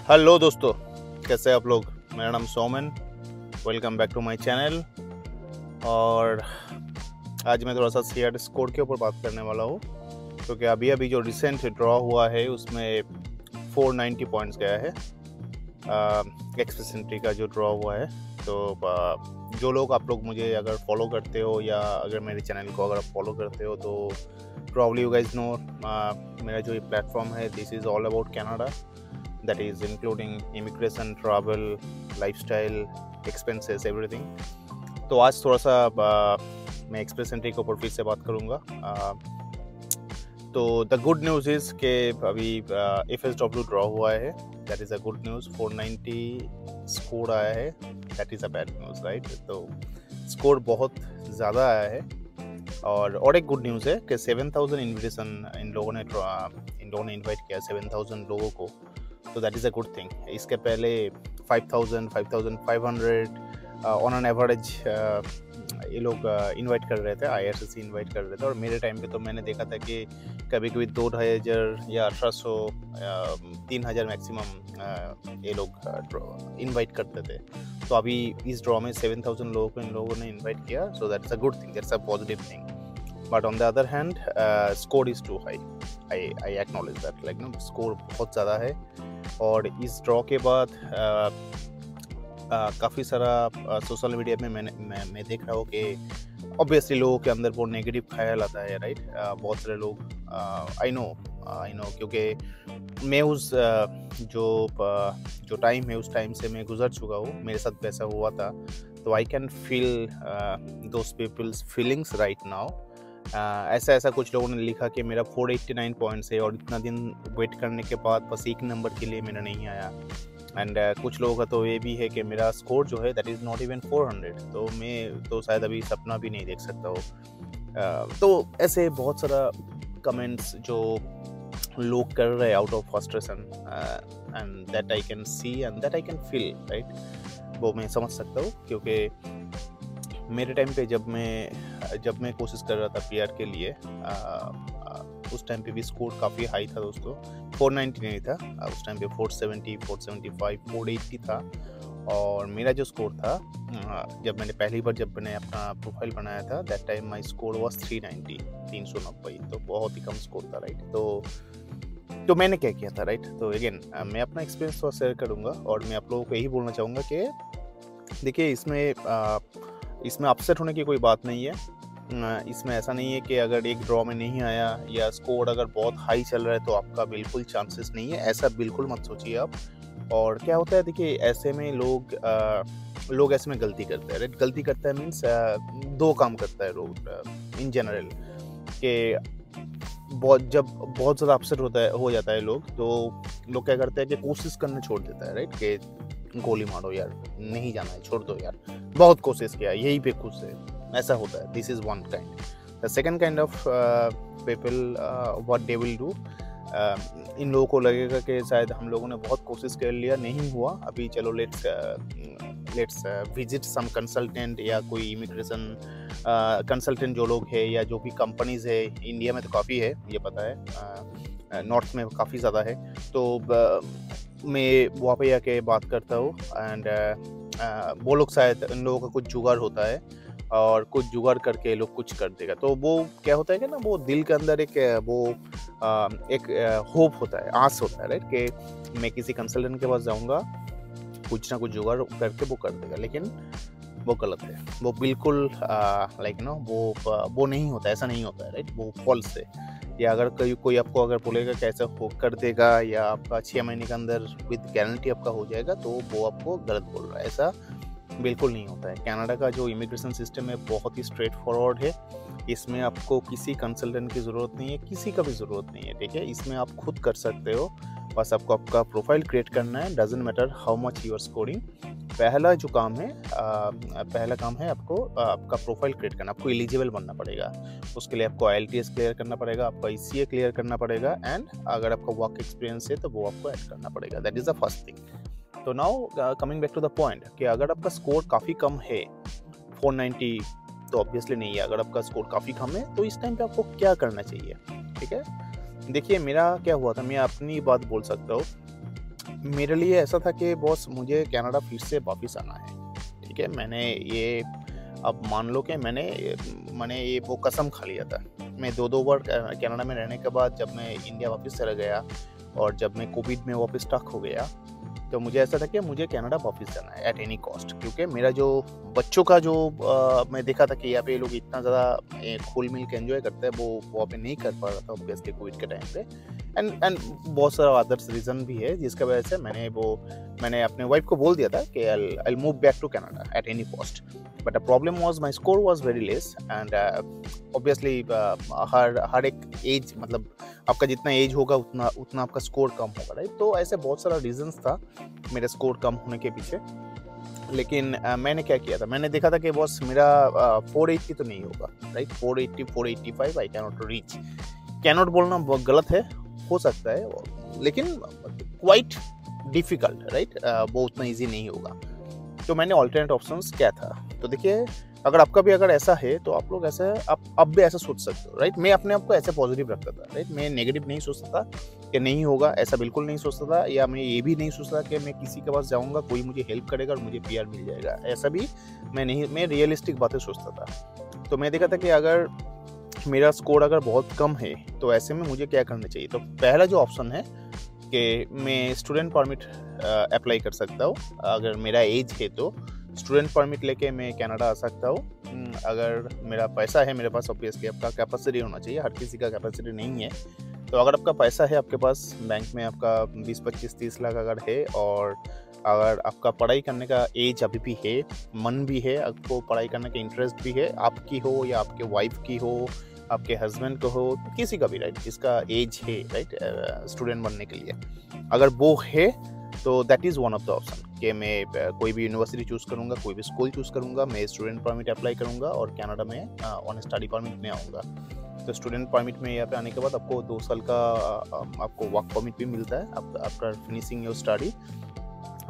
Hello दोस्तों, कैसे हैं आप लोग। मेरा नाम Soman. Welcome back to my channel. और आज मैं थोड़ा सा सीआर स्कोर के ऊपर बात करने वाला हूँ, क्योंकि अभी अभी जो रिसेंट ड्रॉ हुआ है उसमें 490 पॉइंट्स गया है। एक्सपेसेंट्री का जो ड्रॉ हुआ है, तो जो लोग आप लोग मुझे अगर फॉलो करते हो या अगर मेरे चैनल को अगर आप फॉलो करते हो तो प्रॉब्ली यू गाइज नो मेरा जो ये प्लेटफॉर्म है, this is all about Canada, that is including immigration, travel, lifestyle, expenses, everything। तो आज थोड़ा सा मैं एक्सप्रेस एंट्री के ऊपर फिर से बात करूँगा। तो द गुड न्यूज़ इज़ कि अभी FSW ड्रॉ हुआ है, that is a good news. 490 score आया है, that is a bad news, right. तो स्कोर बहुत ज़्यादा आया है। और एक गुड न्यूज़ है कि 7000 इन्विटेशन इन लोगों ने इन्वाइट किया 7000 लोगों को, तो that is a good thing. इसके पहले 5000 5500 ऑन एन एवरेज ये लोग इनवाइट कर रहे थे, IRCC इनवाइट कर रहे थे। और मेरे टाइम पे तो मैंने देखा था कि कभी कभी 2000 या 1800 3000 मैक्सिमम ये लोग इनवाइट करते थे। तो अभी इस ड्रॉ में 7000 लोगों को इन लोगों ने इनवाइट किया, so that is a good thing, that's a positive thing. But on the other hand score is too high. I acknowledge that, like no, score बहुत ज़्यादा है। और इस ड्रॉ के बाद काफ़ी सारा सोशल मीडिया में मैं देख रहा हूँ कि ऑब्वियसली लोगों के अंदर वो नेगेटिव ख्याल आता है, राइट। बहुत सारे लोग, आई नो, क्योंकि मैं उस जो टाइम है उस टाइम से मैं गुजर चुका हूँ, मेरे साथ वैसा हुआ था। तो I can feel those people's feelings right now. ऐसा कुछ लोगों ने लिखा कि मेरा 489 पॉइंट्स है और इतना दिन वेट करने के बाद बस एक नंबर के लिए मेरा नहीं आया। एंड कुछ लोगों का तो ये भी है कि मेरा स्कोर जो है दैट इज़ नॉट इवन 400, तो मैं तो शायद अभी सपना भी नहीं देख सकता हूँ। तो ऐसे बहुत सारा कमेंट्स जो लोग कर रहे हैं out of frustration, and that I can see and that I can feel, right. वो मैं समझ सकता हूँ, क्योंकि मेरे टाइम पे जब मैं कोशिश कर रहा था PR के लिए, उस टाइम पे भी स्कोर काफ़ी हाई था दोस्तों। 490 नहीं था, उस टाइम पे 470, 475, 480 था। और मेरा जो स्कोर था, जब मैंने अपना प्रोफाइल बनाया था, that time my score was 390, 390। तो बहुत ही कम स्कोर था, राइट। तो मैंने क्या किया था, राइट। तो अगेन मैं अपना एक्सपीरियंस थोड़ा शेयर करूँगा और मैं आप लोगों को यही बोलना चाहूँगा कि देखिए, इसमें अपसेट होने की कोई बात नहीं है। इसमें ऐसा नहीं है कि अगर एक ड्रॉ में नहीं आया या स्कोर अगर बहुत हाई चल रहा है तो आपका बिल्कुल चांसेस नहीं है, ऐसा बिल्कुल मत सोचिए आप। और क्या होता है, देखिए, ऐसे में लोग ऐसे में गलती करते हैं, राइट। गलती करता है मीन्स दो काम करता है लोग इन जनरल, कि जब बहुत ज़्यादा अपसेट हो जाता है लोग, तो लोग क्या करते हैं कि कोशिश करना छोड़ देता है, राइट। कि गोली मारो यार, नहीं जाना है, छोड़ दो यार, बहुत कोशिश किया, यही पे खुश है, ऐसा होता है। This is one kind. The second kind of people, what they will do, इन लोगों को लगेगा कि शायद हम लोगों ने बहुत कोशिश कर लिया, नहीं हुआ, अभी चलो लेट्स विजिट सम कंसल्टेंट या कोई इमिग्रेशन कंसल्टेंट जो लोग है या जो भी कंपनीज है। इंडिया में तो काफ़ी है, ये पता है, नॉर्थ में काफ़ी ज़्यादा है। तो मैं वहाँ पे आके बात करता हूँ, एंड वो लोग शायद इन लोगों का कुछ जुगाड़ होता है और कुछ जुगाड़ करके लोग कुछ कर देगा। तो वो क्या होता है कि ना, वो दिल के अंदर एक होप होता है, आस होता है, राइट, कि मैं किसी कंसल्टेंट के पास जाऊँगा, कुछ ना कुछ जुगाड़ करके वो कर देगा। लेकिन वो गलत है, वो बिल्कुल लाइक नो, वो नहीं होता, ऐसा नहीं होता है, राइट। वो फॉल्स है। या अगर कोई आपको अगर बोलेगा कि ऐसा हो कर देगा या आपका 6 महीने के अंदर विद गारंटी आपका हो जाएगा, तो वो आपको गलत बोल रहा है, ऐसा बिल्कुल नहीं होता है। कनाडा का जो इमिग्रेशन सिस्टम है बहुत ही स्ट्रेट फॉरवर्ड है। इसमें आपको किसी कंसल्टेंट की ज़रूरत नहीं है, किसी का भी ज़रूरत नहीं है, ठीक है। इसमें आप खुद कर सकते हो, बस आपको आपका प्रोफाइल क्रिएट करना है, doesn't matter how much you are scoring. पहला काम है आपको आपका प्रोफाइल क्रिएट करना, आपको एलिजिबल बनना पड़ेगा। उसके लिए आपको IELTS क्लियर करना पड़ेगा, आपका ECA क्लियर करना पड़ेगा, एंड अगर आपका वर्क एक्सपीरियंस है तो वो आपको ऐड करना पड़ेगा। That is the first thing. तो now coming back to the point, कि अगर आपका स्कोर काफ़ी कम है, 490 तो ऑब्वियसली नहीं है। अगर आपका स्कोर काफ़ी कम है तो इस टाइम पे आपको क्या करना चाहिए, ठीक है। देखिए, मेरा क्या हुआ था, मैं अपनी बात बोल सकता हूँ। मेरे लिए ऐसा था कि बॉस मुझे कनाडा फिर से वापस आना है, ठीक है। मैंने ये, अब मान लो कि मैंने ये वो कसम खा लिया था। मैं 2-2 बार कनाडा में रहने के बाद जब मैं इंडिया वापस चला गया और जब मैं कोविड में वापस स्टक हो गया, तो मुझे ऐसा था कि मुझे कनाडा वापस जाना है एट एनी कॉस्ट, क्योंकि मेरा जो बच्चों का जो मैं देखा था कि यहाँ पे लोग इतना ज़्यादा घुल मिल के एंजॉय करते हैं, वो वहाँ पे नहीं कर पा रहा था ऑब्वियसली कोविड के टाइम पे। एंड बहुत सारा अदर्स रीज़न भी है जिसका वजह से मैंने अपने वाइफ को बोल दिया था कि I move back to Canada at any cost. But the problem was my score was very less and obviously हर एक एज, मतलब आपका जितना एज होगा उतना आपका स्कोर कम होगा, राइट। तो ऐसे बहुत सारा रीजंस था मेरा स्कोर कम होने के पीछे। लेकिन मैंने क्या किया था, मैंने देखा था कि बॉस मेरा 480 तो नहीं होगा, right. 480 485 I cannot reach. Cannot बोलना बहुत गलत है, हो सकता है, लेकिन क्वाइट डिफिकल्ट, राइट। वो उतना ईजी नहीं होगा। तो मैंने ऑल्टरनेट ऑप्शंस क्या था, तो देखिए अगर आपका भी अगर ऐसा है तो आप लोग ऐसा अब भी ऐसा सोच सकते हो, राइट। मैं अपने आप को ऐसे पॉजिटिव रखता था, राइट। मैं नेगेटिव नहीं सोचता था कि नहीं होगा, ऐसा बिल्कुल नहीं सोचता था। या मैं ये भी नहीं सोचता कि मैं किसी के पास जाऊंगा, कोई मुझे हेल्प करेगा और मुझे पीआर मिल जाएगा, ऐसा भी मैं रियलिस्टिक बातें सोचता था। तो मैं देखा था कि अगर मेरा स्कोर अगर बहुत कम है तो ऐसे में मुझे क्या करना चाहिए। तो पहला जो ऑप्शन है कि मैं स्टूडेंट परमिट अप्लाई कर सकता हूँ। अगर मेरा एज है तो स्टूडेंट परमिट लेके मैं कनाडा आ सकता हूँ। अगर मेरा पैसा है मेरे पास, ऑब्वियसली आपका कैपेसिटी होना चाहिए, हर किसी का कैपेसिटी नहीं है। तो अगर आपका पैसा है आपके पास, बैंक में आपका 20-25-30 लाख अगर है, और अगर आपका पढ़ाई करने का एज अभी भी है, मन भी है, आपको पढ़ाई करने का इंटरेस्ट भी है, आपकी हो या आपके वाइफ की हो, आपके हस्बैंड को हो, किसी का भी, राइट, जिसका एज है, राइट, स्टूडेंट बनने के लिए, अगर वो है तो that is one of the option कि मैं कोई भी यूनिवर्सिटी चूज़ करूँगा, कोई भी स्कूल चूज़ करूँगा, मैं स्टूडेंट परमिट अप्लाई करूँगा और कनाडा में ऑन स्टडी परमिट में आऊँगा। तो स्टूडेंट परमिट में यहाँ पे आने के बाद आपको 2 साल का आपको वर्क परमिट भी मिलता है after finishing your study,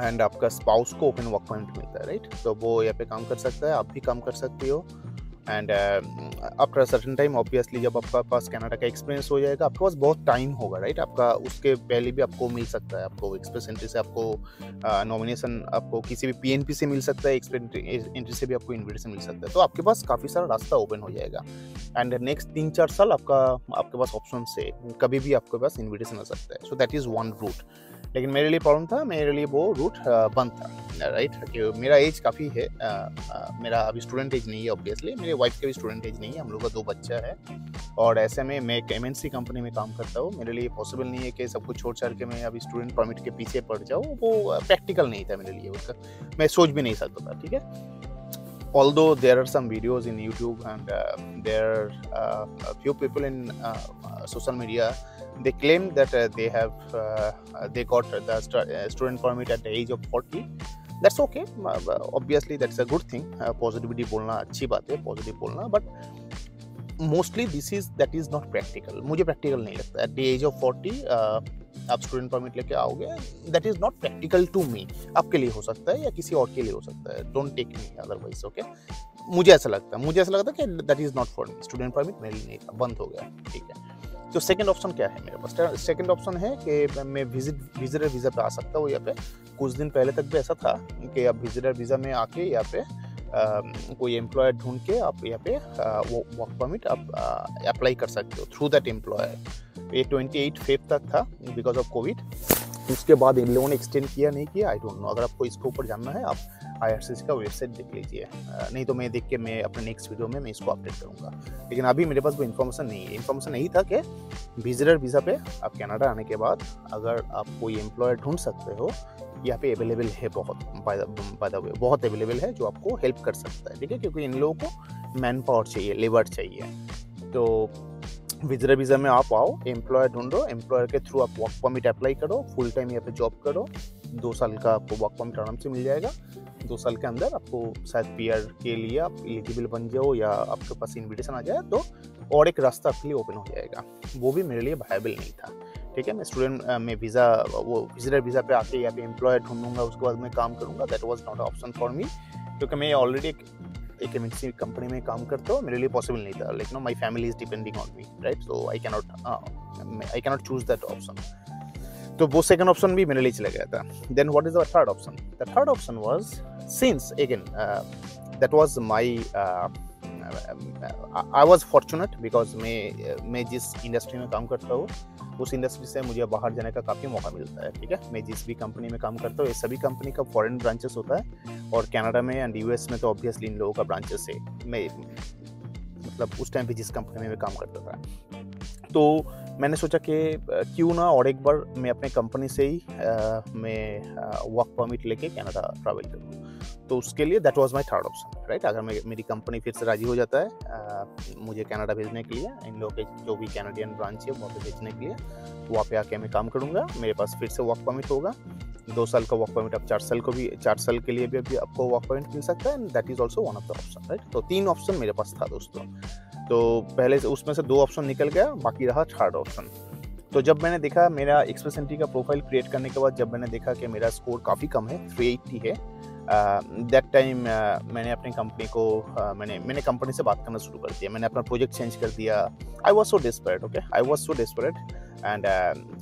and आपका स्पाउस को ओपन वर्क परमिट मिलता है, राइट। तो वो यहाँ पे काम कर सकता है, आप भी काम कर सकते हो। And after certain time, obviously जब आपका पास कनाडा का एक्सपीरियंस हो जाएगा, आपके पास बहुत टाइम होगा, राइट। आपका उसके पहले भी आपको मिल सकता है, आपको एक्सप्रेस एंट्री से आपको नॉमिनेशन, आपको किसी भी पीएनपी से मिल सकता है, एक्सप्रेस एंट्री से भी आपको इन्विटेशन मिल सकता है। तो आपके पास काफ़ी सारा रास्ता ओपन हो जाएगा। एंड नेक्स्ट 3-4 साल आपके पास ऑप्शन से कभी भी आपके पास इन्विटेशन आ सकता है। So that is one route. लेकिन मेरे लिए प्रॉब्लम था, मेरे लिए वो रूट बंद था, राइट। कि मेरा एज काफ़ी है, मेरा अभी स्टूडेंट एज नहीं है, ऑब्वियसली मेरे वाइफ का भी स्टूडेंट एज नहीं है, हम लोग का 2 बच्चा है, और ऐसे में मैं एक MNC कंपनी में काम करता हूँ। मेरे लिए पॉसिबल नहीं है कि सब कुछ छोड़ छाड़ के मैं अभी स्टूडेंट परमिट के पीछे पड़ जाऊँ, वो प्रैक्टिकल नहीं था मेरे लिए, उसका मैं सोच भी नहीं सकता था, ठीक है। Although there are some videos in YouTube and there are a few people in social media, they claim that they got the student permit at the age of 40. That's okay. Obviously that's a good thing. Positivity बोलना अच्छी बात है, positive बोलना, but mostly that is not practical. मुझे practical नहीं लगता। At the age of 40 आप student permit लेके आओगे, that is not practical to me. आपके लिए हो सकता है या किसी और के लिए हो सकता है, don't take me otherwise, okay. मुझे ऐसा लगता है कि that is not for me, student permit मेरे लिए नहीं था, बंद हो गया, ठीक है। तो सेकंड ऑप्शन क्या है मेरे पास? सेकंड ऑप्शन है कि मैं विजिटर वीज़ा पे आ सकता हूँ। यहाँ पे कुछ दिन पहले तक भी ऐसा था कि आप विजिटर वीज़ा में आके यहाँ पे कोई एम्प्लॉयर ढूंढ के आप यहाँ पे वो वर्क परमिट आप अप्लाई कर सकते हो थ्रू दैट एम्प्लॉयर। ये 28 फेब तक था बिकॉज ऑफ कोविड। उसके बाद इन लोगों ने एक्सटेंड किया नहीं किया, आई डोंट नो। अगर आपको इसके ऊपर जानना है आप IRCC का वेबसाइट देख लीजिए, नहीं तो मैं देख के मैं अपने नेक्स्ट वीडियो में मैं इसको अपडेट करूँगा। लेकिन अभी मेरे पास कोई इन्फॉर्मेशन नहीं है। इन्फॉर्मेशन यही था कि विजिटर वीज़ा पे आप कनाडा आने के बाद अगर आप कोई एम्प्लॉयर ढूंढ सकते हो, यहाँ पे अवेलेबल है बहुत, बाय द वे बहुत अवेलेबल है जो आपको हेल्प कर सकता है, ठीक है। क्योंकि इन लोगों को मैन पावर चाहिए, लेबर चाहिए। तो विजिटर वीज़ा में आप आओ, एम्प्लॉयर ढूंढो, एम्प्लॉयर के थ्रू आप वर्क परमिट अप्लाई करो, फुल टाइम यहाँ पे जॉब करो, 2 साल का आपको वर्क परमिट आराम से मिल जाएगा। 2 साल के अंदर आपको शायद PR के लिए आप एलिजिबल बन जाओ या आपके पास इन्विटेशन आ जाए, तो और एक रास्ता आपके लिए ओपन हो जाएगा। वो भी मेरे लिए वायबल नहीं था, ठीक है। मैं स्टूडेंट में वीज़ा, वो विजिटर वीज़ा पे आके यहाँ पे एम्प्लॉयर ढूंढूंगा, उसके बाद मैं काम करूँगा, that was not option for me. क्योंकि मैं ऑलरेडी एक MNC कंपनी में काम करता हूँ, मेरे लिए पॉसिबल नहीं था। लेकिन my family is depending on me, right. So I cannot choose that option. तो वो सेकंड ऑप्शन भी मेरे लिए चला गया था। Then what is the third option? The third option was since again that was my I was fortunate because मैं जिस इंडस्ट्री में काम करता हूँ उस इंडस्ट्री से मुझे बाहर जाने का काफ़ी मौका मिलता है। ठीक है, मैं जिस भी कंपनी में काम करता हूँ ये सभी कंपनी का फॉरेन ब्रांचेस होता है, और कनाडा में एंड यूएस में तो ऑब्वियसली इन लोगों का ब्रांचेस है। मैं मतलब उस टाइम पे जिस कंपनी में मैं काम करता था, तो मैंने सोचा कि क्यों ना और एक बार मैं अपने कंपनी से ही मैं वर्क परमिट लेके कनाडा ट्रैवल करूँ। तो उसके लिए that was my third option, right. अगर मेरी कंपनी फिर से राजी हो जाता है मुझे कनाडा भेजने के लिए, इन लोगों के जो भी कैनेडियन ब्रांच है वहाँ पे भेजने के लिए, तो वहाँ पे आके मैं काम करूँगा, मेरे पास फिर से वर्क परमिट होगा। 2 साल का वर्क परमिट, अब 4 साल के लिए भी आपको वर्क परमिट मिल सकता है, and that is also one of the option, right. तो 3 ऑप्शन मेरे पास था दोस्तों। तो पहले से उसमें से 2 ऑप्शन निकल गया, बाकी रहा थर्ड ऑप्शन। तो जब मैंने देखा मेरा एक्सप्रेस एंट्री का प्रोफाइल क्रिएट करने के बाद, जब मैंने देखा कि मेरा स्कोर काफ़ी कम है, 380 है, दैट टाइम मैंने अपनी कंपनी को मैंने कंपनी से बात करना शुरू कर दिया। मैंने अपना प्रोजेक्ट चेंज कर दिया। I was so desperate, okay, I was so desperate. And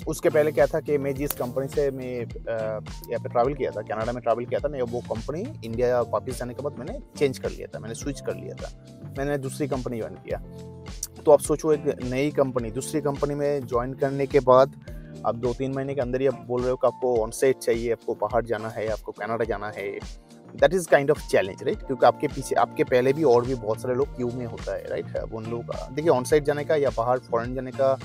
उसके पहले क्या था कि मैं जिस कंपनी से मैं यहाँ पे ट्रैवल किया था, कनाडा में ट्रैवल किया था, मैं वो कंपनी इंडिया वापस जाने के बाद मैंने चेंज कर लिया था, मैंने स्विच कर लिया था, मैंने दूसरी कंपनी ज्वाइन किया। तो आप सोचो, एक नई कंपनी दूसरी कंपनी में ज्वाइन करने के बाद आप 2-3 महीने के अंदर ही आप बोल रहे हो कि आपको ऑन साइट चाहिए, आपको बाहर जाना है, आपको कनाडा जाना है। That is kind of challenge, right, क्योंकि आपके पीछे आपके पहले भी और भी बहुत सारे लोग क्यू में होता है, राइट। अब उन लोगों का देखिए, ऑन साइट जाने का या बाहर फॉरेन जाने का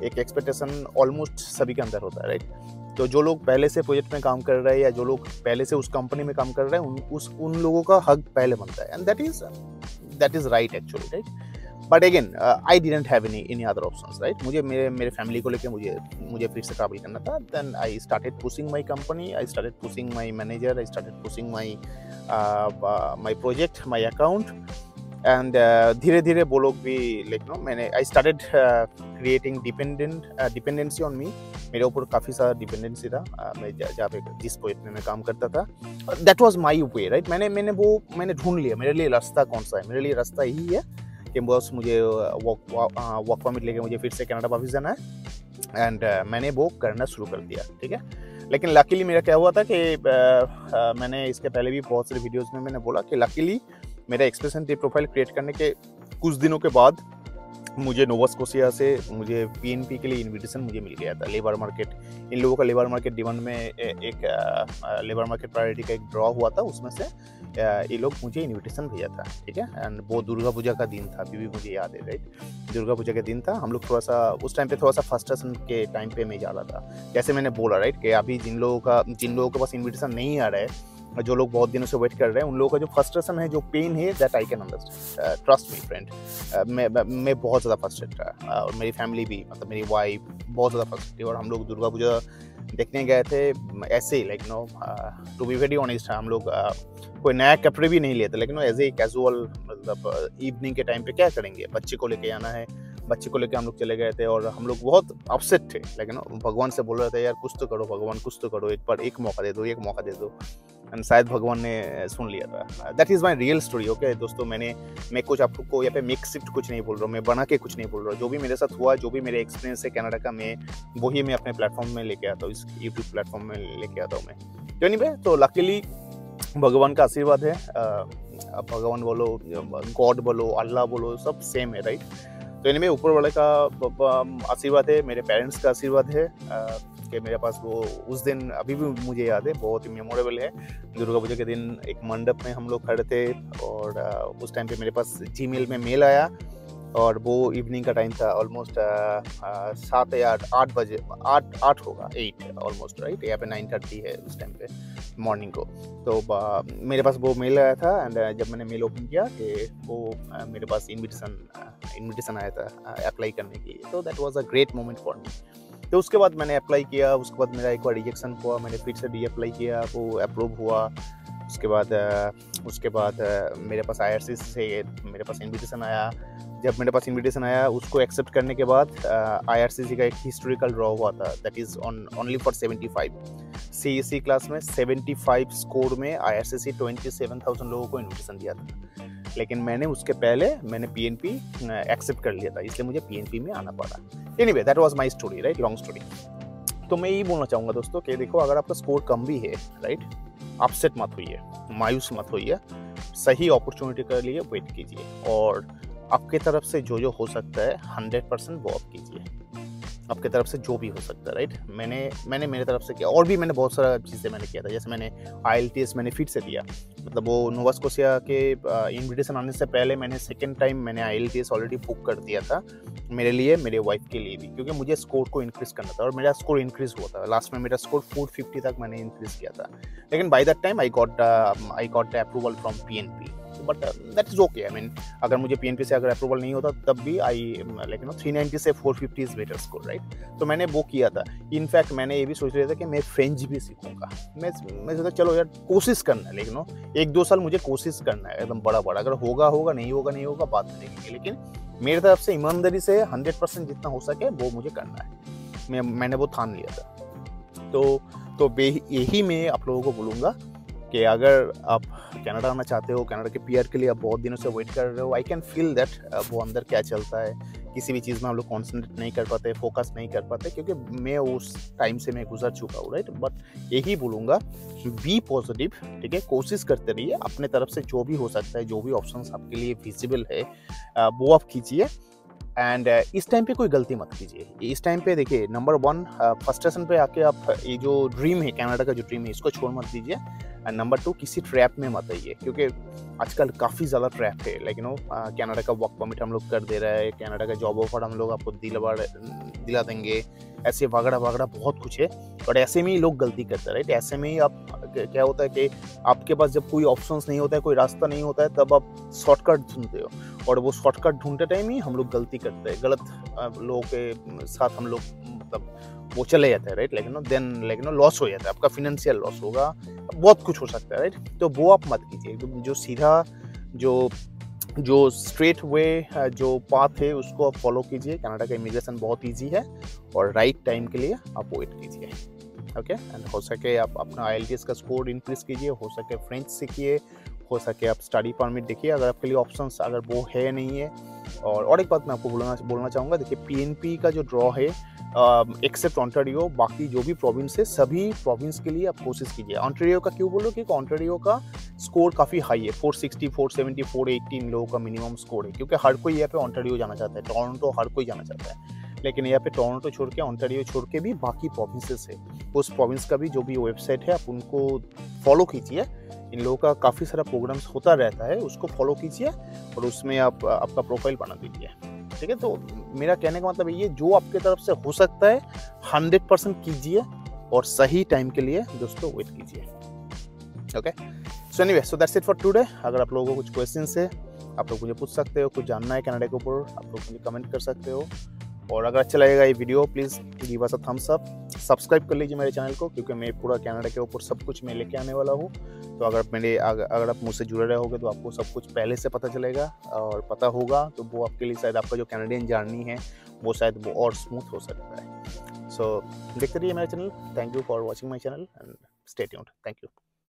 एक एक्सपेक्टेशन ऑलमोस्ट सभी के अंदर होता है, राइट। तो जो लोग पहले से प्रोजेक्ट में काम कर रहे हैं या जो लोग पहले से उस कंपनी में काम कर रहे हैं, उन लोगों का हक पहले बनता है, and that is right actually, right. But again I didn't have any other options, right. मुझे मेरे फैमिली को लेके मुझे फिर से ट्रैवल करना था। Then I started pushing my company, I started pushing my manager, I started pushing my project, my account, and धीरे धीरे वो लोग भी मैंने I started creating dependency on me. मेरे ऊपर काफ़ी सारा डिपेंडेंसी था, मैं जहाँ पे जिस प्रोजेक्ट में मैं काम करता था। That was my way, right. मैंने ढूंढ लिया मेरे लिए रास्ता कौन सा है। मेरे लिए रास्ता यही है कि बस मुझे वर्क परमिट लेके मुझे फिर से कनाडा वापस जाना है, एंड मैंने वो करना शुरू कर दिया, ठीक है। लेकिन लकीली मेरा क्या हुआ था कि मैंने इसके पहले भी बहुत सारे वीडियोस में मैंने बोला कि लकीली मेरा एक्सप्रेस एंट्री प्रोफाइल क्रिएट करने के कुछ दिनों के बाद मुझे नोवा स्कोशिया से मुझे पीएनपी के लिए इनविटेशन मुझे मिल गया था। लेबर मार्केट, इन लोगों का लेबर मार्केट डिमांड में एक लेबर मार्केट प्रायोरिटी का एक ड्रॉ हुआ था, उसमें से ये लोग मुझे इनविटेशन भेजा था, ठीक है। एंड वो दुर्गा पूजा का दिन था, अभी भी मुझे याद है, राइट। दुर्गा पूजा का दिन था। हम लोग थोड़ा सा उस टाइम पे थोड़ा सा फ्रस्ट्रेशन के टाइम पे मैं जा रहा था। जैसे मैंने बोला, राइट, कि अभी जिन लोगों के पास इन्विटेशन नहीं आ रहा है, जो लोग बहुत दिनों से वेट कर रहे हैं, उन लोगों का जो फ्रस्ट्रेशन है, जो पेन है, that I can understand. Trust me friend, मैं बहुत ज़्यादा फ्रस्ट्रेट था, और मेरी फैमिली भी, मतलब मेरी वाइफ बहुत ज़्यादा फ्रस्ट्रेट थी। और हम लोग दुर्गा पूजा देखने गए थे ऐसे ही, टू बी वेरी ऑनेस्ट, हम लोग कोई नया कपड़े भी नहीं लिए थे, लेकिन एज ए कैजुअल, मतलब इवनिंग के टाइम पे क्या करेंगे, बच्चे को लेके आना है, बच्चे को लेके हम लोग चले गए थे। और हम लोग बहुत अपसेट थे, लेकिन भगवान से बोल रहे थे, यार कुछ तो करो भगवान, कुछ तो करो, एक मौका दे दो। एंड शायद भगवान ने सुन लिया था। That is my real story, okay दोस्तों। मैं कुछ आपको यहाँ पे मेक शिफ्ट कुछ नहीं बोल रहा हूँ, मैं बना के कुछ नहीं बोल रहा हूँ। जो भी मेरे साथ हुआ, जो भी मेरे एक्सपीरियंस है कनाडा का, वही मैं अपने प्लेटफॉर्म में लेके आता हूँ, इस यूट्यूब प्लेटफॉर्म में लेके आता हूँ मैं। तो एनीवे, तो लकीली भगवान का आशीर्वाद है। भगवान बोलो, गॉड बोलो, अल्लाह बोलो, सब सेम है, राइट। तो एनीवे, ऊपर वाले का आशीर्वाद है, मेरे पेरेंट्स का आशीर्वाद है कि मेरे पास वो उस दिन अभी भी मुझे याद है, बहुत ही मेमोरेबल है। दुर्गा पूजा के दिन एक मंडप में हम लोग खड़े थे, और उस टाइम पे मेरे पास जीमेल में मेल आया, और वो इवनिंग का टाइम था, ऑलमोस्ट 7 या 8 बजे, 8 होगा, 8 ऑलमोस्ट, राइट। यहाँ पे 9:30 है उस टाइम पे मॉर्निंग को। तो मेरे पास वो मेल आया था, एंड जब मैंने मेल ओपन किया कि वो मेरे पास इनविटेशन आया था अप्लाई करने के लिए। तो that was a great moment for me. तो उसके बाद मैंने अप्लाई किया, उसके बाद मेरा एक बार रिजेक्शन हुआ, मैंने फिर से रीअप्लाई किया, वो अप्रूव हुआ। उसके बाद मेरे पास IRCC से मेरे पास इनविटेशन आया। जब मेरे पास इनविटेशन आया, उसको एक्सेप्ट करने के बाद IRCC का एक हिस्टोरिकल ड्रॉ हुआ था, that is only for 75 CEC class में। 75 स्कोर में IRCC 27,000 लोगों को इनविटेशन दिया था, लेकिन मैंने उसके पहले PNP एक्सेप्ट कर लिया था, इसलिए मुझे PNP में आना पड़ा। Anyway, that was my story, right, long story. तो मैं यही बोलना चाहूँगा दोस्तों कि देखो, अगर आपका स्कोर कम भी है, राइट, अपसेट मत होइए, मायूस मत होइए, सही अपॉर्चुनिटी के लिए वेट कीजिए और आपके तरफ से जो जो हो सकता है 100% वो आप कीजिए, आपके तरफ से जो भी हो सकता है, राइट। मैंने मेरे तरफ से किया, और भी मैंने बहुत सारा चीज़ें मैंने किया था, जैसे मैंने IELTS मैंने फिर से दिया, मतलब वो नोवा स्कोशिया के इन्विटेशन आने से पहले मैंने सेकेंड टाइम मैंने IELTS ऑलरेडी बुक कर दिया था, मेरे लिए, मेरे वाइफ के लिए भी, क्योंकि मुझे स्कोर को इंक्रीज़ करना था और मेरा स्कोर इंक्रीज़ हुआ था। लास्ट में मेरा स्कोर 450 तक मैंने इंक्रीज़ किया था, लेकिन by that time I got the approval from PNP, but that is okay. I mean, अगर मुझे PNP से अगर अप्रूवल नहीं होता तब भी लाइक 390 से 450 इज़ बेटर स्कोर, राइट। तो मैंने वो किया था। इनफैक्ट मैंने ये भी सोच लिया था कि मैं फ्रेंच भी सीखूंगा। मैं सोचा चलो यार कोशिश करना है, लेकिन 1-2 साल मुझे कोशिश करना है एकदम बड़ा, अगर होगा होगा, नहीं होगा बात करेंगे, लेकिन मेरी तरफ से ईमानदारी से 100% जितना हो सके वो मुझे करना है। मैंने वो ठान लिया था। तो यही मैं आप लोगों को बोलूँगा कि अगर आप कनाडा आना चाहते हो, कनाडा के PR के लिए आप बहुत दिनों से वेट कर रहे हो, आई कैन फील दैट वो अंदर क्या चलता है, किसी भी चीज़ में हम लोग कॉन्सेंट्रेट नहीं कर पाते, फोकस नहीं कर पाते, क्योंकि मैं उस टाइम से मैं गुजर चुका हूँ, राइट। बट यही बोलूँगा, बी पॉजिटिव, ठीक है, कोशिश करते रहिए, अपने तरफ से जो भी हो सकता है, जो भी ऑप्शंस आपके लिए विजिबल है वो आप कीजिए। एंड इस टाइम पे कोई गलती मत कीजिए। इस टाइम पे देखिए, नंबर 1, फ्रस्ट्रेशन पे आके आप ये जो ड्रीम है, कनाडा का जो ड्रीम है, इसको छोड़ मत दीजिए। एंड नंबर 2, किसी ट्रैप में मत आइए, क्योंकि आजकल काफ़ी ज़्यादा ट्रैप है, लाइक कनाडा का वर्क परमिट हम लोग कर दे रहा है, कनाडा का जॉब ऑफर हम लोग आपको दिला देंगे, ऐसे वगड़ा बहुत कुछ है। बट ऐसे में ही लोग गलती करते हैं, राइट। ऐसे में ही आप क्या होता है कि आपके पास जब कोई ऑप्शंस नहीं होता है, कोई रास्ता नहीं होता है, तब आप शॉर्टकट ढूंढते हो, और वो शॉर्टकट ढूंढते टाइम ही हम लोग गलती करते हैं, गलत लोगों के साथ हम लोग मतलब वो चले जाते हैं, राइट। लेकिन लॉस हो जाता है, आपका फिनेंशियल लॉस होगा, बहुत कुछ हो सकता है, राइट। तो वो आप मत कीजिए, जो सीधा जो स्ट्रेट वे जो पाथ है उसको आप फॉलो कीजिए। कनाडा का इमिग्रेशन बहुत ईजी है और राइट टाइम के लिए आप वेट कीजिए, ओके। एंड हो सके आप अपना IELTS का स्कोर इंक्रीज कीजिए, हो सके फ्रेंच सीखिए, हो सके आप स्टडी परमिट देखिए, अगर आपके लिए ऑप्शंस अगर वो है नहीं है। और एक बात मैं आपको बोलना चाहूँगा, देखिए PNP का जो ड्रॉ है, एक्सेप्ट ऑन्टारियो, बाकी जो भी प्रोविंस है, सभी प्रोविंस के लिए आप कोशिश कीजिए। ऑन्टारियो का क्यों बोलो, क्योंकि ऑन्टारियो का स्कोर काफ़ी हाई है, 460, 470, 480 इन लोगों का मिनिमम स्कोर है, क्योंकि हर कोई यहाँ पे ऑन्टारियो जाना चाहता है, टोरंटो हर कोई जाना चाहता है, लेकिन यहाँ पे टोरंटो छोड़ के, ऑन्टारियो छोड़ के भी बाकी प्रोविंसेस है, उस प्रोविंस का भी जो भी वेबसाइट है आप उनको फॉलो कीजिए। इन लोगों का काफ़ी सारा प्रोग्राम्स होता रहता है, उसको फॉलो कीजिए और उसमें आप आपका प्रोफाइल बना दीजिए, ठीक है। तो मेरा कहने का मतलब ये, जो आपके तरफ से हो सकता है 100% कीजिए और सही टाइम के लिए दोस्तों वेट कीजिए, okay. So anyway, so that's it for today. अगर आप लोगों को कुछ क्वेश्चंस है, आप लोग मुझे पूछ सकते हो, कुछ जानना है कनाडा के ऊपर, आप लोग मुझे कमेंट कर सकते हो। और अगर अच्छा लगेगा ये video, please give us a thumbs up, subscribe कर लीजिए मेरे चैनल को, क्योंकि मैं पूरा कनाडा के ऊपर सब कुछ मैं लेके आने वाला हूँ। तो अगर आप मुझसे जुड़े रहोगे तो आपको सब कुछ पहले से पता चलेगा और पता होगा, तो वो आपके लिए शायद आपका जो कैनेडियन जर्नी है वो शायद वो और स्मूथ हो सकता है। सो देखते रहिए मेरा channel. Thank you for watching my channel and stay tuned. Thank you.